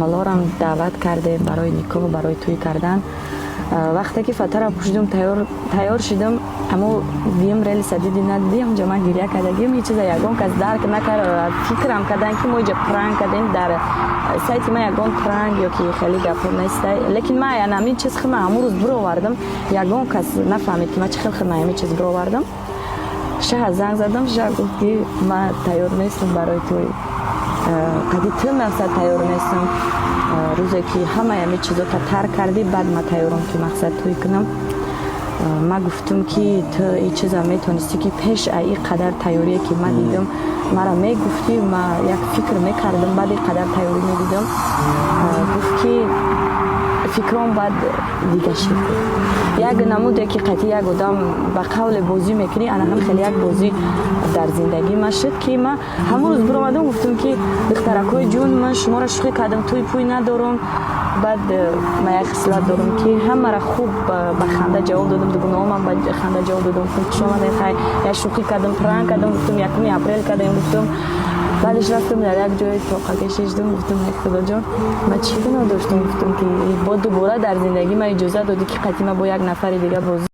малорам даъват кардем барои никоҳ, барои тӯй кардан. Вақте ки фатара пушидам, тайёр шидам, аммо дидим рели садиди надидим, ҷа ман гирья кардагим, ин чиза ягон кас дарк накард. Фикрам кардан ки мо ҷа пранк кардем, дар сайти ма ягон пранк ё ки хеле гапо нест. Лекин ман янамин чиз хеле ҳамун рӯз бировардам, ягон кас нафаҳмид ки ман чӣ хел ҳамин чиз бировардам. Шаҳр занг задам, шаҳр гуфт ки ман тайёр нестам барои тӯй. Қади ту мақсад тайёр нестам. Рӯзе ки ҳама ҳамин чизота тарк кардӣ, баъд ман тайёрам ки мақсад тӯй кунам. Ман гуфтам ки ту ин чиза метонистӣ ки пеш ин қадар тайёрие ки ман дидам мара мегуфтӣ, ман як фикр мекардам, баъд ин қадар тайёрӣ медидам. Гуфт ки фикрам баъд дига шид. Як намуде ки қати як одам ба қавле бозӣ мекунӣ, ана ҳам хеле як бозӣ дар зиндагӣ ман шуд ки ман ҳамун рӯз биромадам, гуфтам ки духтаракҳои ҷон, ман шуморо шӯхӣ кардам, тӯй пӯй надорам. Баъд ман як хислат дорам ки ҳамаро хуб ба ханда ҷавоб додам, дугунаҳомам ба ханда ҷавоб додам. Шумо нехай як шӯхӣ кардам, пранк кардам, гуфтам 1 апрел кардам, гуфтам. Баъдеш рафтам дар як ҷое тоқа кашидам, гуфтам ай худоҷон, ман чӣ гуноҳ доштам, гуфтам ки бо дубора дар зиндагӣ ман иҷозат додӣ ки қати ман бо як нафари дига бозӣ